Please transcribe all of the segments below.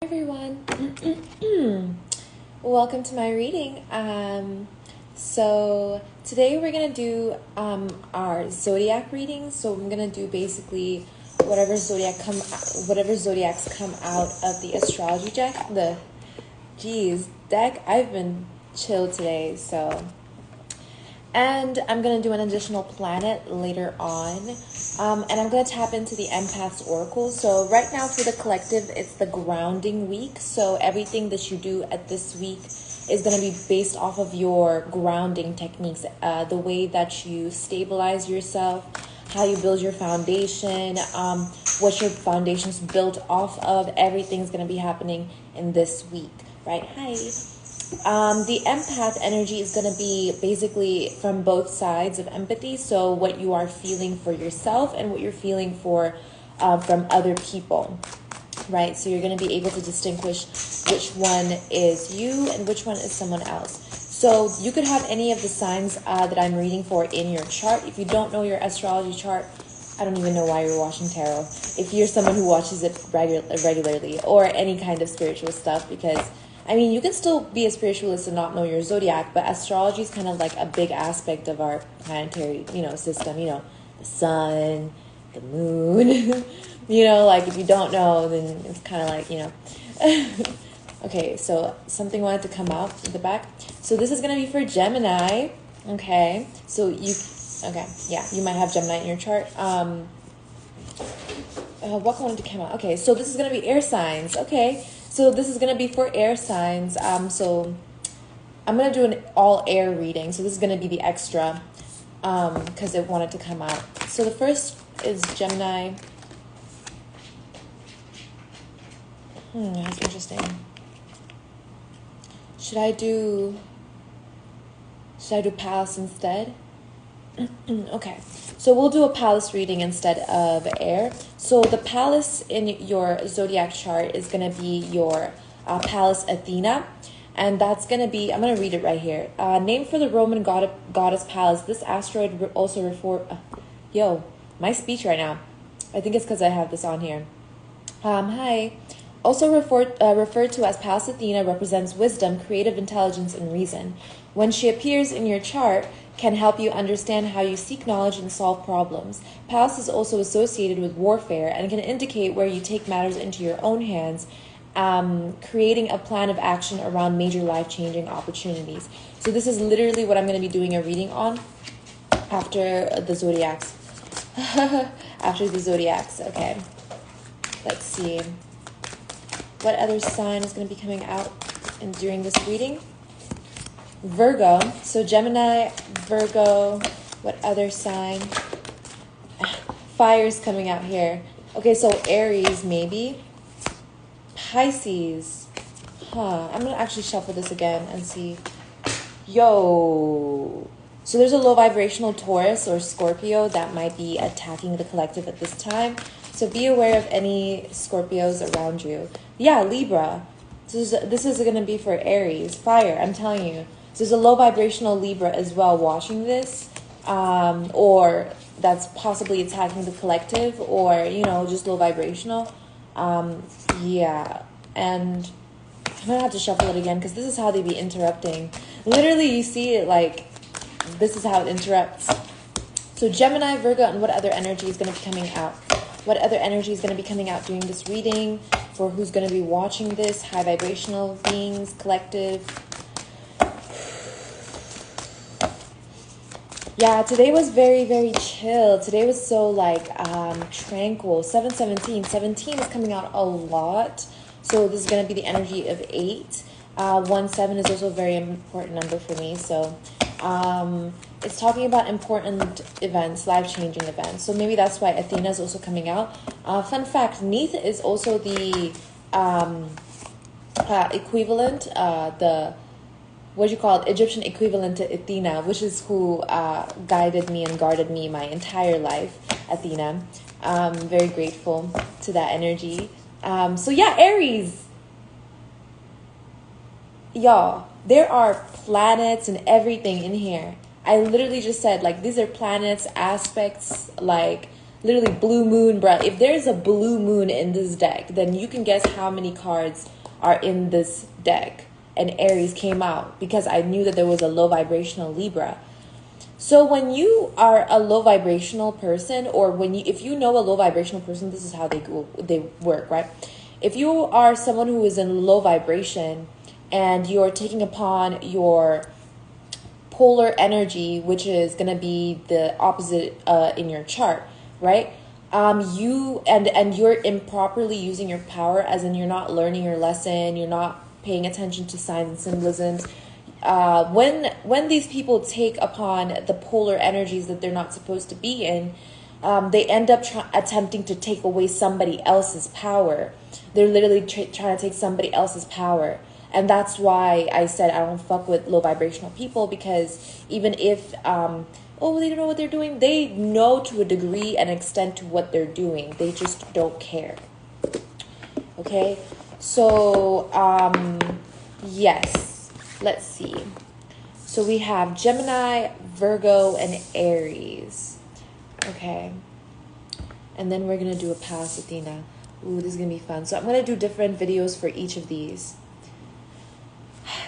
Everyone. Welcome to my reading. So today we're gonna do our zodiac reading. So I'm gonna do basically whatever zodiacs come out of the astrology deck. I've been chill today, and I'm going to do an additional planet later on. And I'm going to tap into the Empath's Oracle. So right now for the collective, it's the grounding week. So everything that you do at this week is going to be based off of your grounding techniques. The way that you stabilize yourself, how you build your foundation, what your foundation's built off of. Everything's going to be happening in this week, right? Hi. The empath energy is going to be basically from both sides of empathy. So what you are feeling for yourself and what you're feeling for from other people, right? So you're going to be able to distinguish which one is you and which one is someone else. So you could have any of the signs that I'm reading for in your chart. If you don't know your astrology chart, I don't even know why you're watching tarot. If you're someone who watches it regularly or any kind of spiritual stuff, because I mean, you can still be a spiritualist and not know your zodiac, but astrology is kind of like a big aspect of our planetary, system. The sun, the moon. Like if you don't know, then it's kind of like, Okay, so something wanted to come out in the back. So this is going to be for Gemini. Okay, so you might have Gemini in your chart. What wanted to come out? Okay, so this is going to be air signs. Okay. So this is going to be for air signs. So I'm going to do an all air reading. So this is going to be the extra because it wanted to come out. So the first is Gemini. That's interesting. Should I do Palace instead? Okay. So we'll do a Palace reading instead of air. So the Palace in your zodiac chart is going to be your Pallas Athena. And that's going to be, I'm going to read it right here. Named for the Roman goddess Pallas, this asteroid also my speech right now. I think it's because I have this on here. Hi. Also referred to as Pallas Athena, represents wisdom, creative intelligence, and reason. When she appears in your chart, can help you understand how you seek knowledge and solve problems. Pallas is also associated with warfare and can indicate where you take matters into your own hands, creating a plan of action around major life-changing opportunities. So this is literally what I'm going to be doing a reading on after the zodiacs. After the zodiacs, okay. Let's see. What other sign is going to be coming out during this reading? Virgo. So Gemini, Virgo, what other sign? Fire's coming out here. Okay, so Aries maybe. Pisces. I'm going to actually shuffle this again and see. So there's a low vibrational Taurus or Scorpio that might be attacking the collective at this time. So be aware of any Scorpios around you. Yeah, Libra. This is going to be for Aries. Fire, I'm telling you. So there's a low vibrational Libra as well watching this, or that's possibly attacking the collective, or, just low vibrational. Yeah, and I'm going to have to shuffle it again because this is how they be interrupting. Literally, you see it like, this is how it interrupts. So Gemini, Virgo, and what other energy is going to be coming out? What other energy is going to be coming out during this reading? For who's going to be watching this? High vibrational beings, collective. Yeah, today was very, very chill. Today was so tranquil. 717. 17 is coming out a lot. So this is going to be the energy of 8. 17 is also a very important number for me. So it's talking about important events, life-changing events. So maybe that's why Athena is also coming out. Fun fact, Neith is also the equivalent, Egyptian equivalent to Athena, which is who guided me and guarded me my entire life, Athena. Very grateful to that energy. So yeah, Aries. Y'all, there are planets and everything in here. I literally just said, these are planets, aspects, literally blue moon, bruh. If there's a blue moon in this deck, then you can guess how many cards are in this deck. And Aries came out because I knew that there was a low vibrational Libra. So when you are a low vibrational person, or if you know a low vibrational person, this is how they work, right? If you are someone who is in low vibration and you're taking upon your polar energy, which is going to be the opposite in your chart, right? You're improperly using your power, as in you're not learning your lesson, you're not paying attention to signs and symbolisms. When these people take upon the polar energies that they're not supposed to be in, they end up attempting to take away somebody else's power. They're literally trying to take somebody else's power. And that's why I said I don't fuck with low vibrational people, because even if, they don't know what they're doing, they know to a degree and extent to what they're doing. They just don't care. Okay? So, yes. Let's see. So we have Gemini, Virgo, and Aries. Okay. And then we're going to do a pass, Athena. Ooh, this is going to be fun. So I'm going to do different videos for each of these.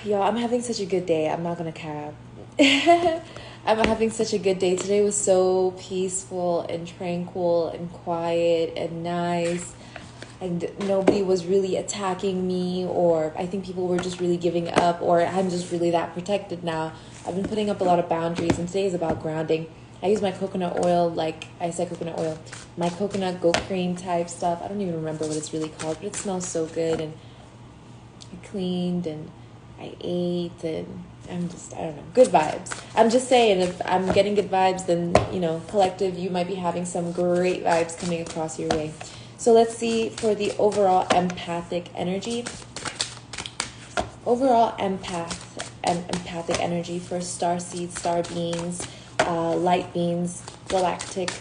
Y'all, I'm having such a good day. I'm not going to cap. I'm having such a good day. Today was so peaceful and tranquil and quiet and nice. And nobody was really attacking me, or I think people were just really giving up, or I'm just really that protected now. I've been putting up a lot of boundaries, and today is about grounding. I use my coconut oil, like I said, coconut oil, my coconut goat cream type stuff. I don't even remember what it's really called, but it smells so good. And I cleaned and I ate, and I don't know, good vibes. I'm just saying, if I'm getting good vibes, then, collective, you might be having some great vibes coming across your way. So let's see for the overall empathic energy. Overall empathic energy for starseeds, star beings, light beings, galactic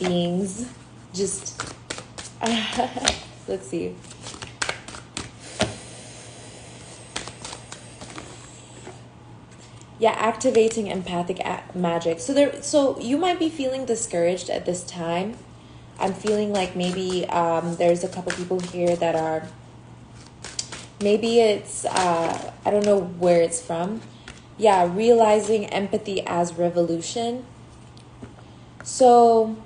beings. Just, let's see. Yeah, activating empathic magic. So you might be feeling discouraged at this time. I'm feeling like maybe there's a couple people here that are, maybe it's, I don't know where it's from. Yeah, realizing empathy as revolution. So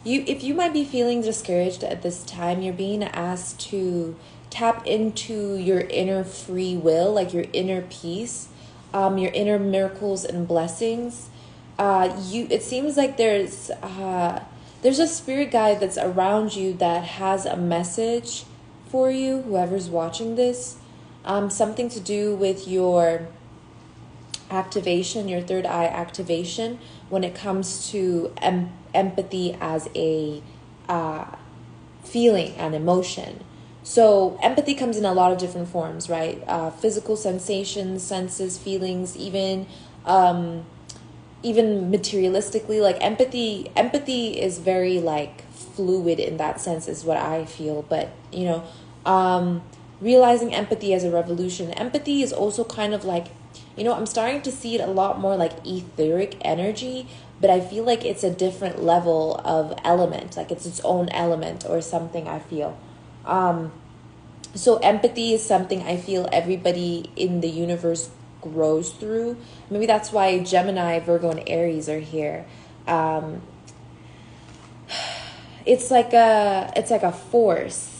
if you might be feeling discouraged at this time, you're being asked to tap into your inner free will, like your inner peace, your inner miracles and blessings. It seems like there's a spirit guide that's around you that has a message for you, whoever's watching this. Something to do with your activation, your third eye activation, when it comes to empathy as a feeling and emotion. So empathy comes in a lot of different forms, right? Physical sensations, senses, feelings, even materialistically. Like empathy is very like fluid in that sense, is what I feel. But realizing empathy as a revolution. Empathy is also kind of like, I'm starting to see it a lot more like etheric energy, but I feel like it's a different level of element, like it's its own element or something, I feel. So empathy is something I feel everybody in the universe grows through. Maybe that's why Gemini, Virgo, and Aries are here. It's like a force.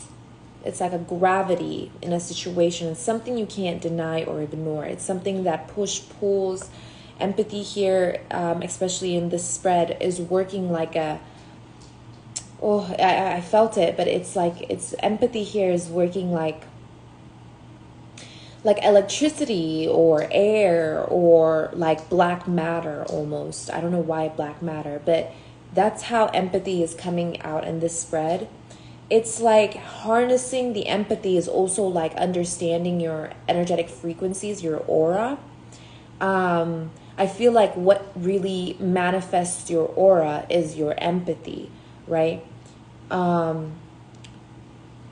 It's like a gravity in a situation. It's something you can't deny or ignore. It's something that pulls. Empathy here, especially in this spread, is working like a... I felt it, but it's empathy here is working like electricity or air or like black matter almost. I don't know why black matter, but that's how empathy is coming out in this spread. It's like harnessing the empathy is also like understanding your energetic frequencies, your aura. I feel like what really manifests your aura is your empathy, right?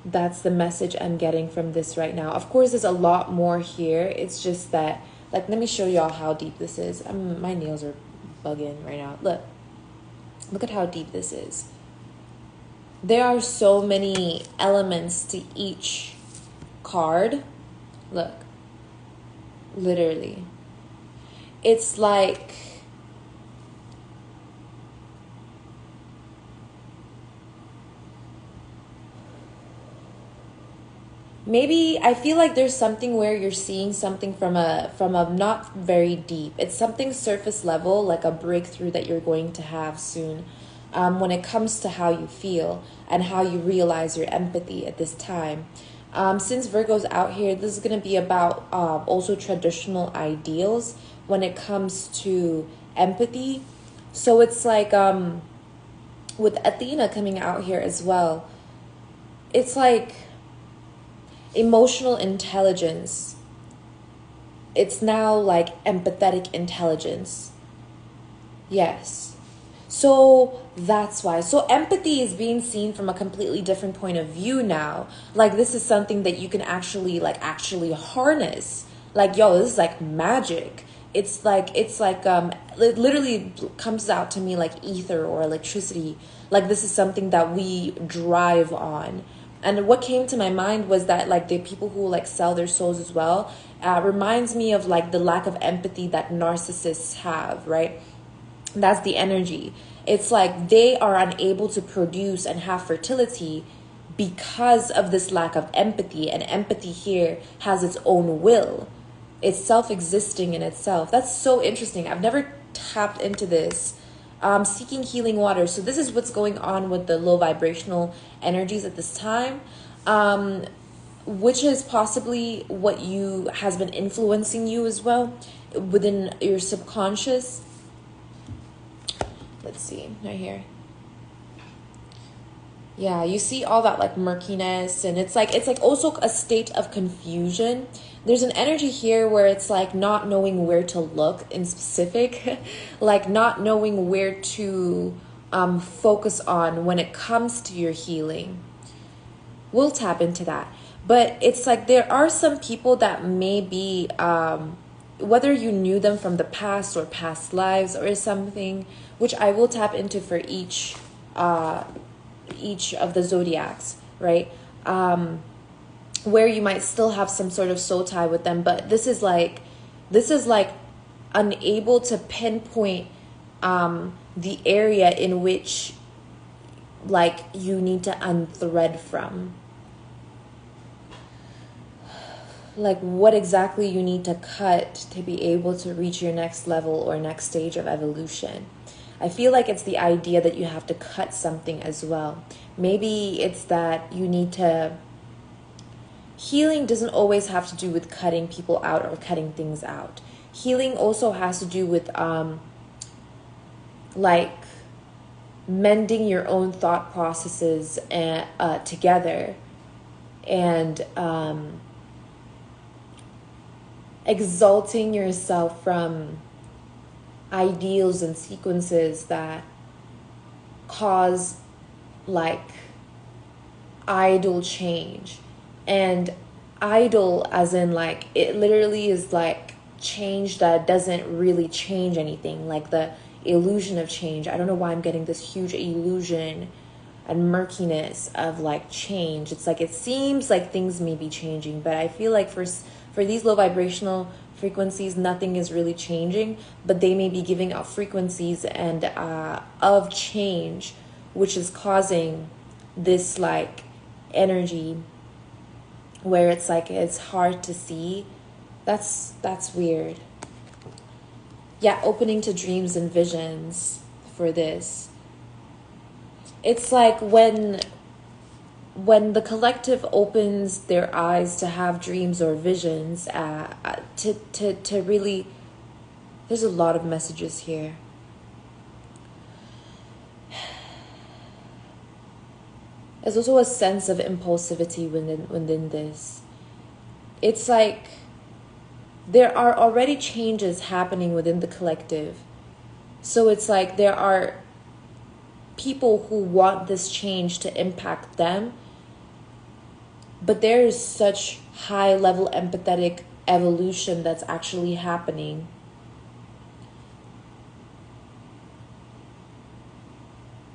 That's the message I'm getting from this right now. Of course, there's a lot more here. It's just that, like, let me show y'all how deep this is. My nails are bugging right now. Look at how deep this is. There are so many elements to each card. Look, literally. It's like maybe I feel like there's something where you're seeing something from a not very deep. It's something surface level, like a breakthrough that you're going to have soon. When it comes to how you feel and how you realize your empathy at this time. Since Virgo's out here, this is going to be about also traditional ideals when it comes to empathy. So it's like with Athena coming out here as well, it's like emotional intelligence. It's now like empathetic intelligence. Yes. So that's why. So empathy is being seen from a completely different point of view now. Like this is something that you can actually harness. Like, yo, this is like magic. It literally comes out to me like ether or electricity. Like this is something that we drive on. And what came to my mind was that like the people who like sell their souls as well reminds me of like the lack of empathy that narcissists have, right? That's the energy. It's like they are unable to produce and have fertility because of this lack of empathy. And empathy here has its own will. It's self-existing in itself. That's so interesting. I've never tapped into this. Seeking healing water. So this is what's going on with the low vibrational energies at this time. Which is possibly what you has been influencing you as well within your subconscious. Let's see right here. Yeah, you see all that like murkiness, and it's like also a state of confusion. There's an energy here where it's like not knowing where to look in specific, like not knowing where to focus on when it comes to your healing. We'll tap into that. But it's like there are some people that may be, whether you knew them from the past or past lives or something, which I will tap into for each of the zodiacs, right? Where you might still have some sort of soul tie with them, but this is like unable to pinpoint the area in which like you need to unthread from. Like what exactly you need to cut to be able to reach your next level or next stage of evolution. I feel like it's the idea that you have to cut something as well. Maybe it's that you need to... Healing doesn't always have to do with cutting people out or cutting things out. Healing also has to do with like mending your own thought processes and together, and exalting yourself from ideals and sequences that cause like idle change. And idle as in like it literally is like change that doesn't really change anything, like the illusion of change. I don't know why I'm getting this huge illusion and murkiness of like change. It's like it seems like things may be changing, but I feel like for these low vibrational frequencies, nothing is really changing, but they may be giving out frequencies and of change, which is causing this like energy where it's like it's hard to see. That's weird. Yeah, opening to dreams and visions for this. It's like when the collective opens their eyes to have dreams or visions, to really, there's a lot of messages here. There's also a sense of impulsivity within this. It's like there are already changes happening within the collective. So it's like there are people who want this change to impact them, but there is such high level empathetic evolution that's actually happening.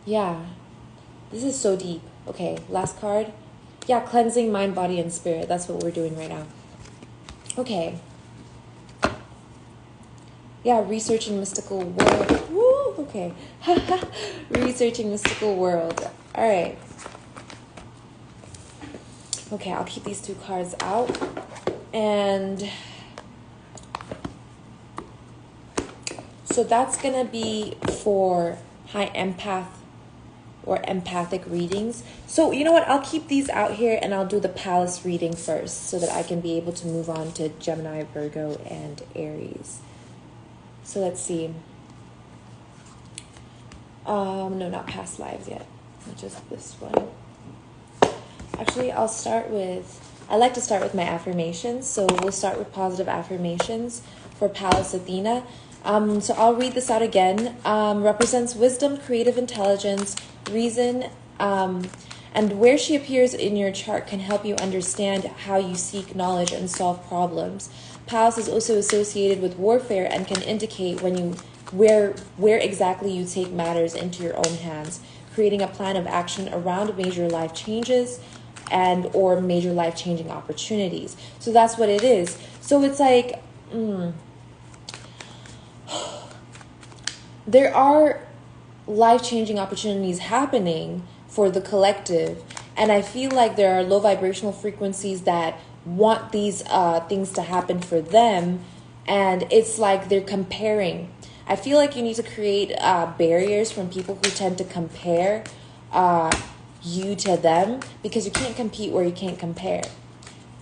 Yeah, this is so deep. Okay, last card. Yeah, cleansing mind, body, and spirit. That's what we're doing right now. Okay. Yeah, researching mystical world. Woo, okay. Researching mystical world. All right. Okay, I'll keep these two cards out. And so that's going to be for high empath or empathic readings. So you know what? I'll keep these out here and I'll do the palace reading first so that I can be able to move on to Gemini, Virgo, and Aries. So let's see. No, not past lives yet. Just this one. Actually, I like to start with my affirmations. So we'll start with positive affirmations for Pallas Athena. So I'll read this out again. Represents wisdom, creative intelligence, reason, and where she appears in your chart can help you understand how you seek knowledge and solve problems. Pallas is also associated with warfare and can indicate where exactly you take matters into your own hands, creating a plan of action around major life changes and or major life-changing opportunities. So that's what it is. So it's like there are life-changing opportunities happening for the collective, and I feel like there are low vibrational frequencies that want these things to happen for them, and it's like they're comparing. I feel like you need to create barriers from people who tend to compare you to them, because you can't compete where you can't compare.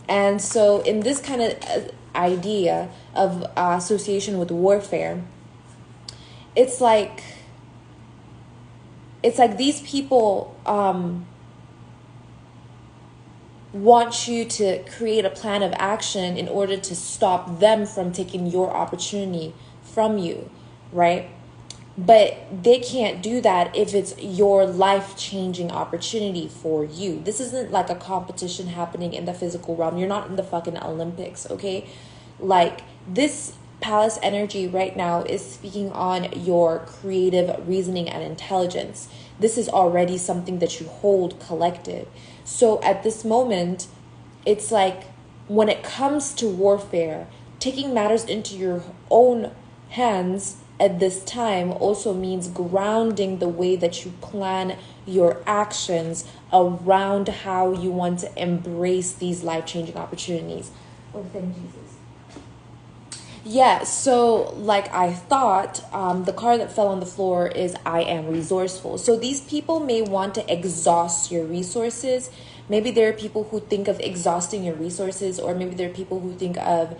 And so in this kind of idea of association with warfare, it's like these people want you to create a plan of action in order to stop them from taking your opportunity from you, right? But they can't do that if it's your life-changing opportunity for you. This isn't like a competition happening in the physical realm. You're not in the fucking Olympics, okay? Like, this Pallas energy right now is speaking on your creative reasoning and intelligence. This is already something that you hold collective. So at this moment, it's like when it comes to warfare, taking matters into your own hands at this time also means grounding the way that you plan your actions around how you want to embrace these life-changing opportunities. Oh, thank Jesus. Yeah, so like I thought, the card that fell on the floor is I am resourceful. So these people may want to exhaust your resources. Maybe there are people who think of exhausting your resources, or maybe there are people who think of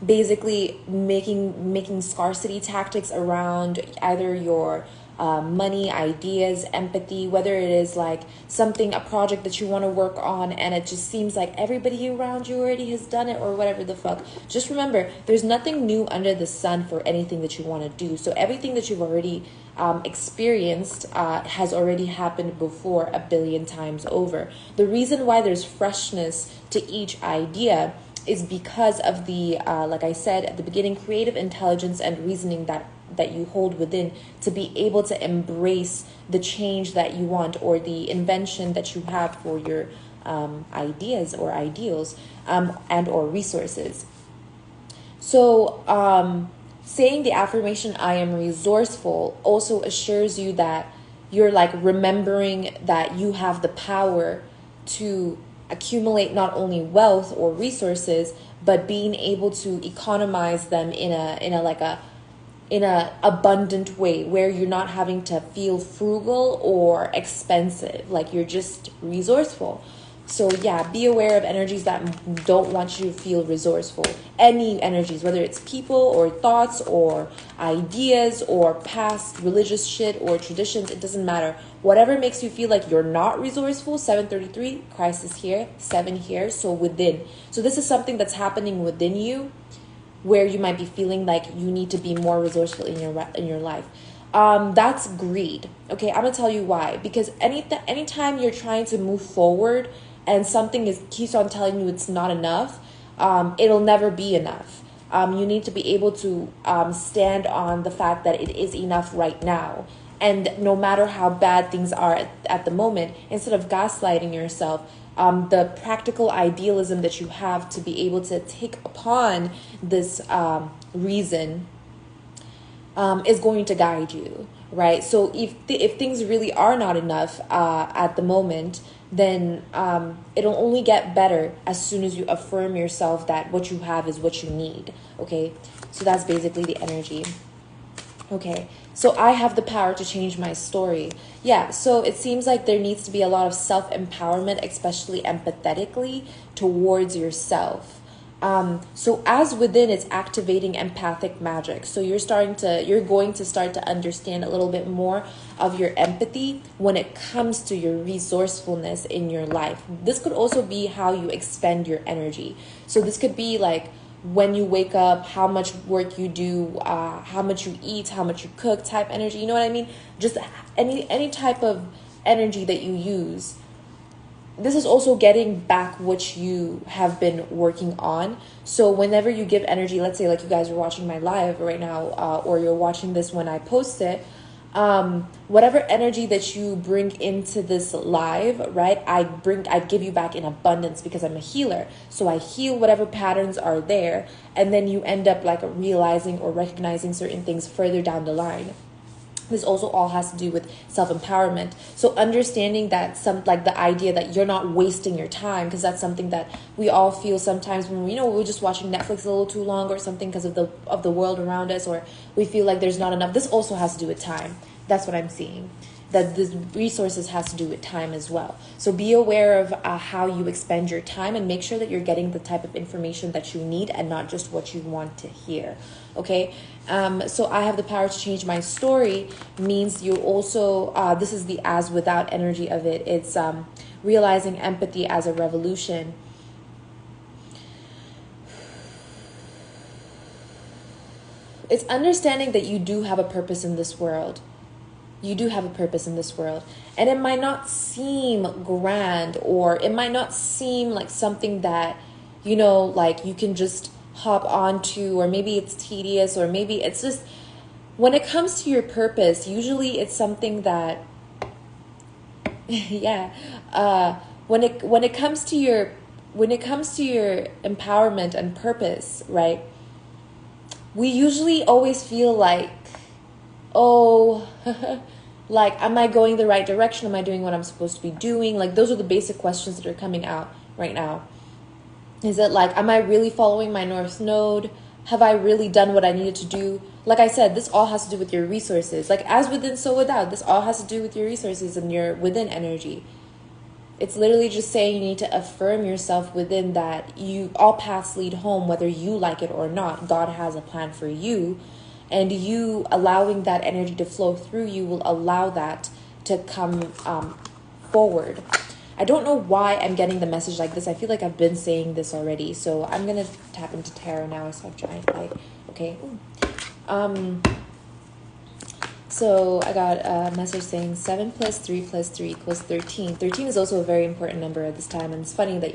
basically making scarcity tactics around either your money, ideas, empathy, whether it is like a project that you want to work on and it just seems like everybody around you already has done it, or whatever the fuck. Just remember, there's nothing new under the sun for anything that you want to do. So everything that you've already experienced has already happened before a billion times over. The reason why there's freshness to each idea is because of the, like I said at the beginning, creative intelligence and reasoning that you hold within to be able to embrace the change that you want, or the invention that you have for your ideas or ideals and or resources. So saying the affirmation I am resourceful also assures you that you're like remembering that you have the power to accumulate not only wealth or resources, but being able to economize them in a abundant way where you're not having to feel frugal or expensive. Like, you're just resourceful. So yeah, be aware of energies that don't want you to feel resourceful. Any energies, whether it's people or thoughts or ideas or past religious shit or traditions, it doesn't matter. Whatever makes you feel like you're not resourceful, 733, crisis here, 7 here, so within. So this is something that's happening within you where you might be feeling like you need to be more resourceful in your life. That's greed. Okay, I'm gonna tell you why. Because anytime you're trying to move forward and something keeps on telling you it's not enough, it'll never be enough. You need to be able to stand on the fact that it is enough right now. And no matter how bad things are at the moment, instead of gaslighting yourself, the practical idealism that you have to be able to take upon this reason is going to guide you, right? So if things really are not enough at the moment, then it'll only get better as soon as you affirm yourself that what you have is what you need, okay? So that's basically the energy. Okay, so I have the power to change my story. Yeah, so it seems like there needs to be a lot of self-empowerment, especially empathetically towards yourself. So as within, it's activating empathic magic. So you're going to start to understand a little bit more of your empathy when it comes to your resourcefulness in your life. This could also be how you expend your energy. So this could be like when you wake up, how much work you do, how much you eat, how much you cook type energy. You know what I mean? Just any type of energy that you use. This is also getting back what you have been working on. So whenever you give energy, let's say like you guys are watching my live right now, or you're watching this when I post it, whatever energy that you bring into this live, right? I give you back in abundance because I'm a healer. So I heal whatever patterns are there, and then you end up like realizing or recognizing certain things further down the line. This also all has to do with self-empowerment. So understanding that the idea that you're not wasting your time, because that's something that we all feel sometimes when we're just watching Netflix a little too long or something because of the world around us, or we feel like there's not enough. This also has to do with time. That's what I'm seeing. That the resources has to do with time as well. So be aware of how you expend your time, and make sure that you're getting the type of information that you need and not just what you want to hear. Okay, so I have the power to change my story means you also, this is the as without energy of it. It's realizing empathy as a revolution. It's understanding that you do have a purpose in this world. You do have a purpose in this world. And it might not seem grand, or it might not seem like something that, like you can just hop onto, or maybe it's tedious, or maybe it's just, when it comes to your purpose, usually it's something that, when it comes to your empowerment and purpose, right? We usually always feel like, oh, like, am I going the right direction? Am I doing what I'm supposed to be doing? Like, those are the basic questions that are coming out right now. Is it like, am I really following my North Node? Have I really done what I needed to do? Like I said, this all has to do with your resources. Like, as within, so without. This all has to do with your resources and your within energy. It's literally just saying you need to affirm yourself within that all paths lead home, whether you like it or not. God has a plan for you. And you allowing that energy to flow through you will allow that to come forward. I don't know why I'm getting the message like this. I feel like I've been saying this already. So I'm going to tap into tarot now. So I've giant light. Okay. So I got a message saying 7 + 3 + 3 = 13. 13 is also a very important number at this time. And it's funny that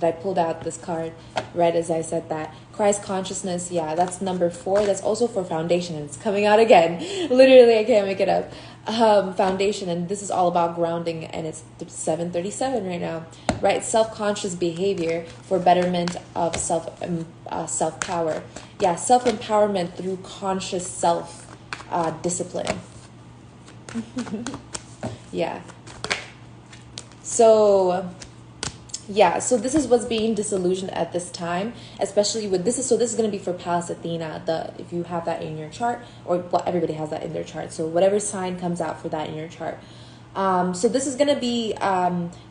I pulled out this card right as I said that. Christ consciousness, yeah, that's number 4. That's also for foundation, and it's coming out again. Literally, I can't make it up. Foundation, and this is all about grounding, and it's 737 right now, right? Self-conscious behavior for betterment of self-power. Yeah, self-empowerment through conscious self-discipline. Yeah. So this is what's being disillusioned at this time, especially with this is going to be for Pallas Athena, if you have that in your chart, or everybody has that in their chart. So whatever sign comes out for that in your chart. So this is going to be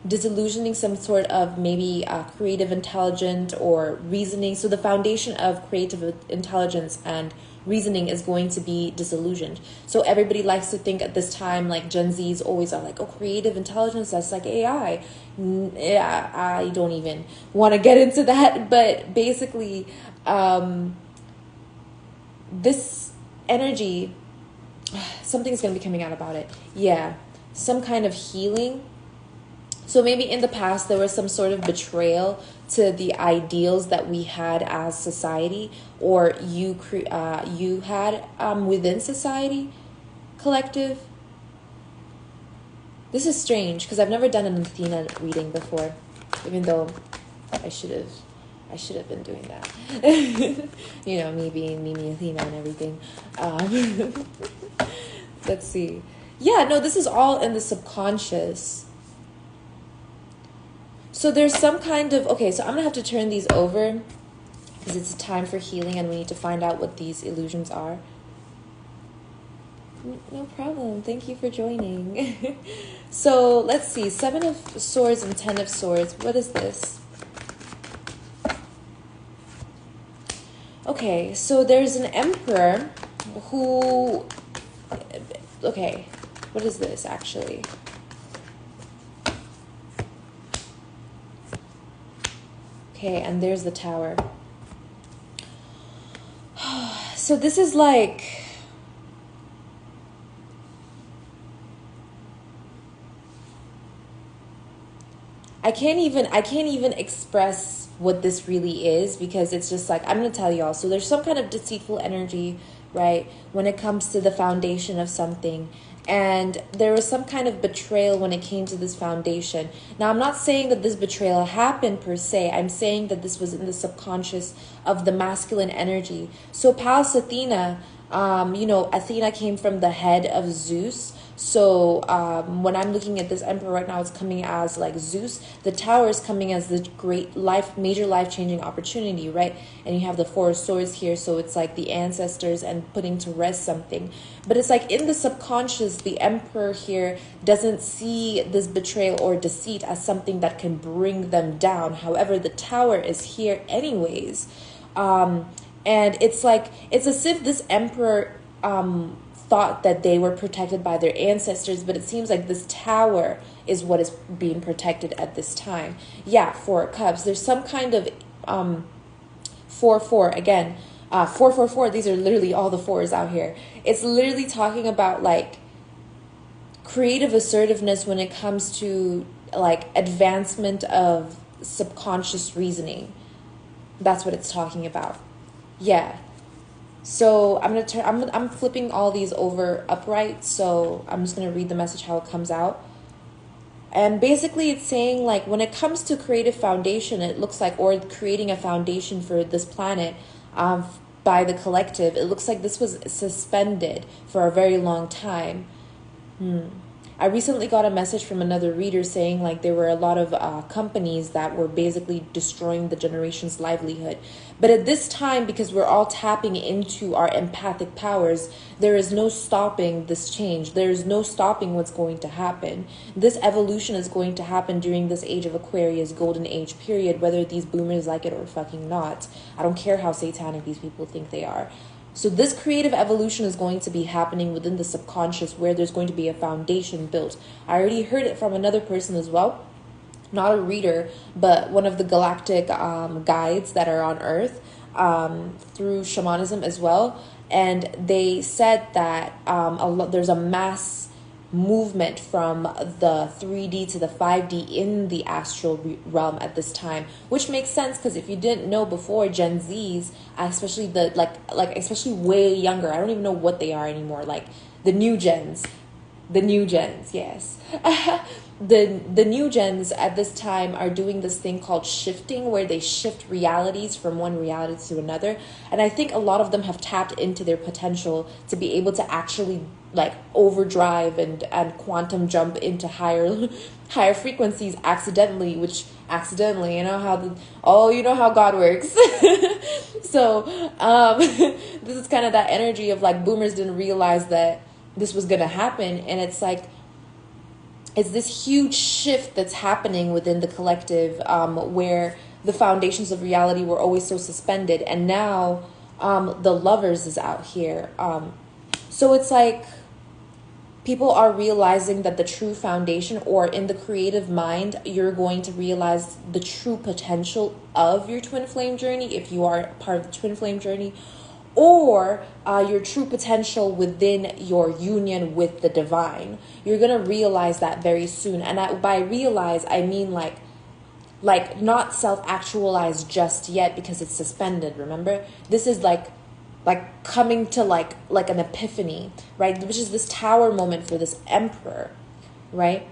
disillusioning some sort of maybe creative intelligence or reasoning. So the foundation of creative intelligence and reasoning is going to be disillusioned. So everybody likes to think at this time, like Gen Zs always are like, oh, creative intelligence, that's like AI. Yeah, I don't even want to get into that. But basically, this energy, something's going to be coming out about it. Yeah, some kind of healing. So maybe in the past, there was some sort of betrayal to the ideals that we had as society, or you had within society, collective. This is strange because I've never done an Athena reading before, even though I should have been doing that. You know, me being Mimi Athena and everything. Let's see. Yeah, no, this is all in the subconscious. So there's some kind of, okay, so I'm going to have to turn these over because it's a time for healing and we need to find out what these illusions are. No problem. Thank you for joining. So let's see. 7 of Swords and 10 of Swords. What is this? Okay, so there's an emperor who... Okay, what is this actually? Okay, and there's the Tower. So this is like... I can't even express what this really is because it's just like, I'm going to tell y'all. So there's some kind of deceitful energy, right, when it comes to the foundation of something. And there was some kind of betrayal when it came to this foundation. Now, I'm not saying that this betrayal happened per se. I'm saying that this was in the subconscious of the masculine energy. So Pallas Athena, you know, Athena came from the head of Zeus. So when I'm looking at this emperor right now, it's coming as like Zeus. The Tower is coming as the great major life-changing opportunity, right? And you have the 4 of Swords here, so it's like the ancestors and putting to rest something. But it's like in the subconscious, the emperor here doesn't see this betrayal or deceit as something that can bring them down. However, the Tower is here anyways. And it's like, it's as if this emperor thought that they were protected by their ancestors, but it seems like this Tower is what is being protected at this time. Yeah, 4 of Cups. There's some kind of 4-4 again. 4-4-4. These are literally all the 4s out here. It's literally talking about like creative assertiveness when it comes to like advancement of subconscious reasoning. That's what it's talking about. Yeah. So I'm flipping all these over upright. So I'm just going to read the message how it comes out. And basically it's saying like when it comes to creative foundation, it looks like, or creating a foundation for this planet by the collective, it looks like this was suspended for a very long time. I recently got a message from another reader saying like there were a lot of companies that were basically destroying the generation's livelihood. But at this time, because we're all tapping into our empathic powers, there is no stopping this change. There is no stopping what's going to happen. This evolution is going to happen during this age of Aquarius, golden age period, whether these boomers like it or fucking not. I don't care how satanic these people think they are. So this creative evolution is going to be happening within the subconscious where there's going to be a foundation built. I already heard it from another person as well. Not a reader, but one of the galactic guides that are on Earth through shamanism as well. And they said that there's a mass movement from the 3D to the 5D in the astral realm at this time, which makes sense because if you didn't know before, Gen Zs, especially the especially way younger, I don't even know what they are anymore, like the new gens, yes. The new gens at this time are doing this thing called shifting, where they shift realities from one reality to another. And I think a lot of them have tapped into their potential to be able to actually like overdrive and quantum jump into higher frequencies accidentally, you know how God works. So this is kind of that energy of like boomers didn't realize that this was going to happen. And it's like, it's this huge shift that's happening within the collective where the foundations of reality were always so suspended. And now the Lovers is out here. So it's like people are realizing that the true foundation, or in the creative mind, you're going to realize the true potential of your twin flame journey if you are part of the twin flame journey, or your true potential within your union with the divine. You're going to realize that very soon. And by realize, I mean like not self-actualize just yet because it's suspended, remember? This is like coming to like an epiphany, right? Which is this Tower moment for this emperor, right?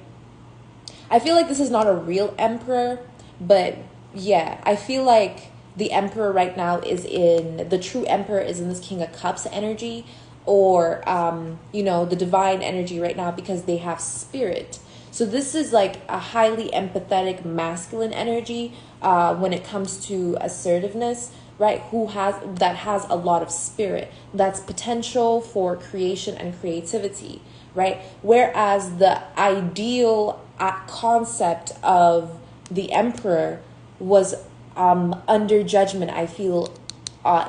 I feel like this is not a real emperor, but yeah, I feel like the emperor right now is in, the true emperor is in this King of Cups energy, or you know, the divine energy right now, because they have spirit. So this is like a highly empathetic masculine energy when it comes to assertiveness, right? Who has, that has a lot of spirit, that's potential for creation and creativity, right? Whereas the ideal concept of the emperor was under judgment, I feel,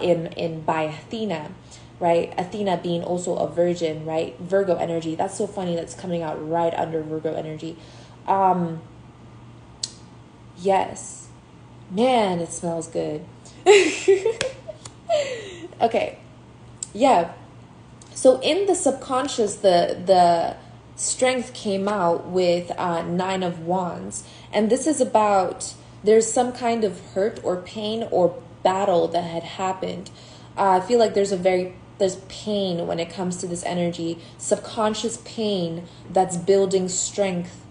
in by Athena, right? Athena being also a virgin, right? Virgo energy. That's so funny. That's coming out right under Virgo energy. Yes, man, it smells good. Okay, yeah. So in the subconscious, the strength came out with Nine of Wands, and this is about, there's some kind of hurt or pain or battle that had happened. I feel like there's pain when it comes to this energy, subconscious pain that's building strength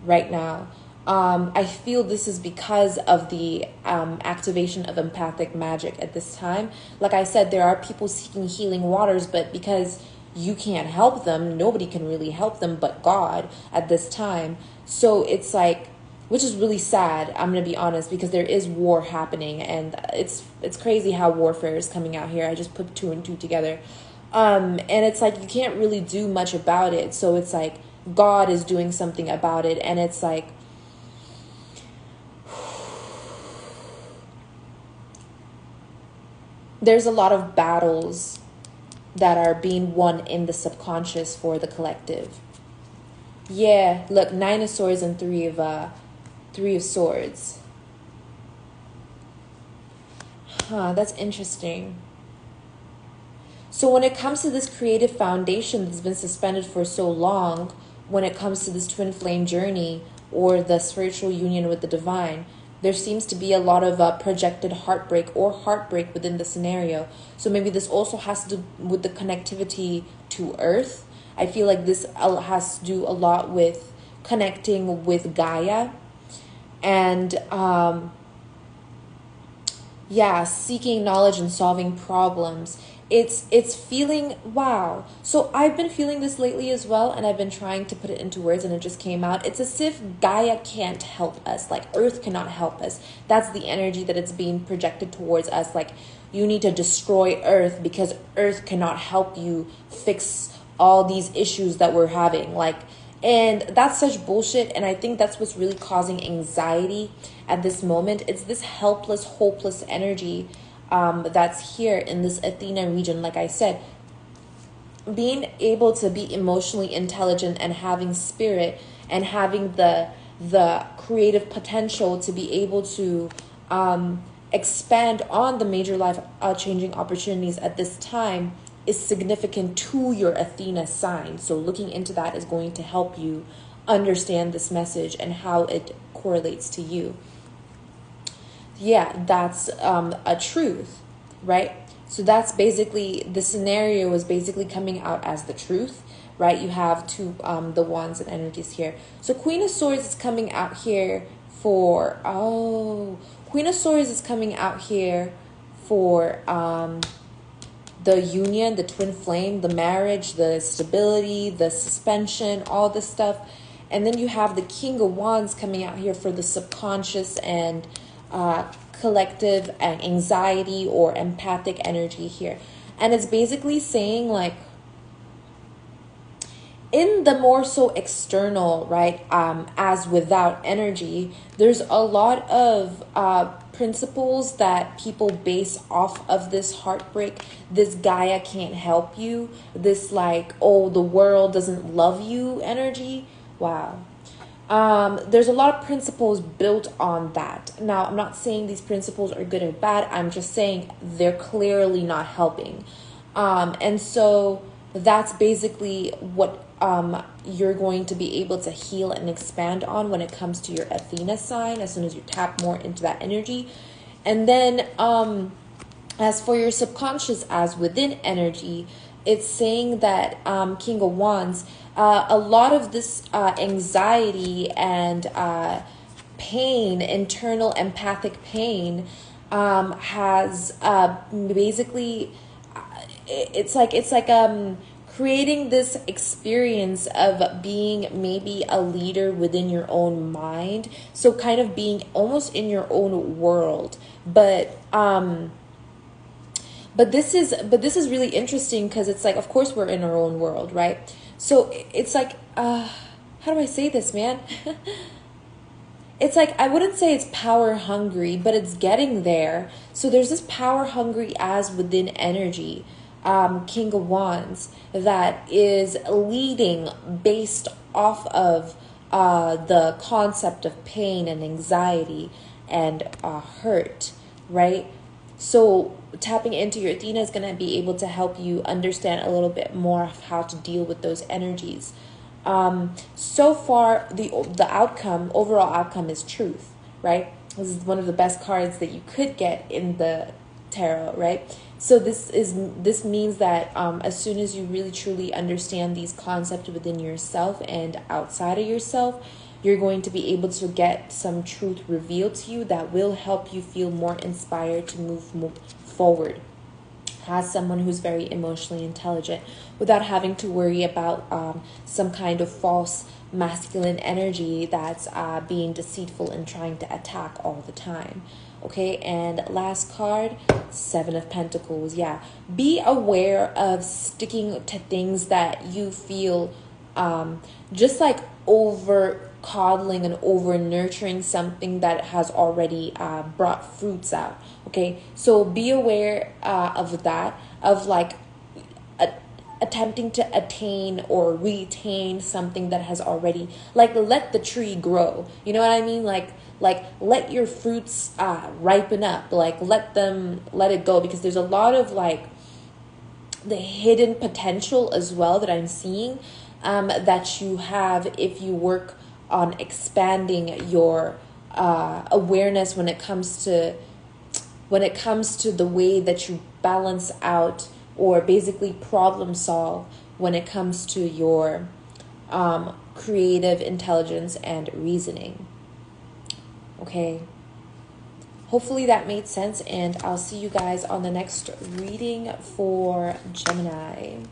right now. I feel this is because of the activation of empathic magic at this time. Like I said, there are people seeking healing waters, but because you can't help them, nobody can really help them but God at this time. So it's like, which is really sad, I'm going to be honest, because there is war happening, and it's crazy how warfare is coming out here. I just put two and two together. And it's like, you can't really do much about it. So it's like, God is doing something about it. And it's like, there's a lot of battles that are being won in the subconscious for the collective. Yeah, look, Nine of Swords and Three of Swords. That's interesting. So when it comes to this creative foundation that's been suspended for so long, when it comes to this twin flame journey or the spiritual union with the divine, there seems to be a lot of projected heartbreak within the scenario. So maybe this also has to do with the connectivity to Earth. I feel like this has to do a lot with connecting with Gaia and seeking knowledge and solving problems. It's feeling, wow. So I've been feeling this lately as well, and I've been trying to put it into words, and it just came out. It's as if Gaia can't help us, like Earth cannot help us. That's the energy that it's being projected towards us, like you need to destroy Earth because Earth cannot help you fix all these issues that we're having, like. And that's such bullshit, and I think that's what's really causing anxiety at this moment. It's this helpless, hopeless energy that's here in this Athena region. Like I said, being able to be emotionally intelligent and having spirit and having the creative potential to be able to expand on the major life changing opportunities at this time is significant to your Athena sign. So looking into that is going to help you understand this message and how it correlates to you. Yeah, that's a truth, right? So that's basically, the scenario is basically coming out as the truth, right? You have two, the wands and energies here. So Queen of Swords is coming out here for, Queen of Swords is coming out here for, the union, the twin flame, the marriage, the stability, the suspension, all this stuff. And then you have the King of Wands coming out here for the subconscious and collective anxiety or empathic energy here. And it's basically saying, like, in the more so external, right, as without energy, there's a lot of principles that people base off of this heartbreak, this Gaia can't help you, this like, oh, the world doesn't love you energy. Wow. There's a lot of principles built on that. Now, I'm not saying these principles are good or bad. I'm just saying they're clearly not helping. And so that's basically what you're going to be able to heal and expand on when it comes to your Athena sign as soon as you tap more into that energy. And then as for your subconscious as within energy, it's saying that King of Wands, a lot of this anxiety and pain, internal empathic pain, has basically, it's like creating this experience of being maybe a leader within your own mind, so kind of being almost in your own world. But this is really interesting, because it's like, of course we're in our own world, right? So it's like, how do I say this, man? It's like, I wouldn't say it's power hungry, but it's getting there. So there's this power hungry as within energy, King of Wands, that is leading based off of the concept of pain and anxiety and hurt, right? So tapping into your Athena is going to be able to help you understand a little bit more of how to deal with those energies. So far, the outcome, overall outcome, is truth, right? This is one of the best cards that you could get in the tarot, right? So this means that as soon as you really truly understand these concepts within yourself and outside of yourself, you're going to be able to get some truth revealed to you that will help you feel more inspired to move forward as someone who's very emotionally intelligent, without having to worry about some kind of false masculine energy that's being deceitful and trying to attack all the time. Okay, and last card, Seven of Pentacles. Yeah, be aware of sticking to things that you feel just like over coddling and over nurturing something that has already brought fruits out. Okay, so be aware of that, of like attempting to attain or retain something that has already, like, let the tree grow. You know what I mean? Like let your fruits ripen up. Like let it go, because there's a lot of like the hidden potential as well that I'm seeing that you have if you work on expanding your awareness when it comes to the way that you balance out or basically problem solve when it comes to your creative intelligence and reasoning. Okay, hopefully that made sense, and I'll see you guys on the next reading for Gemini.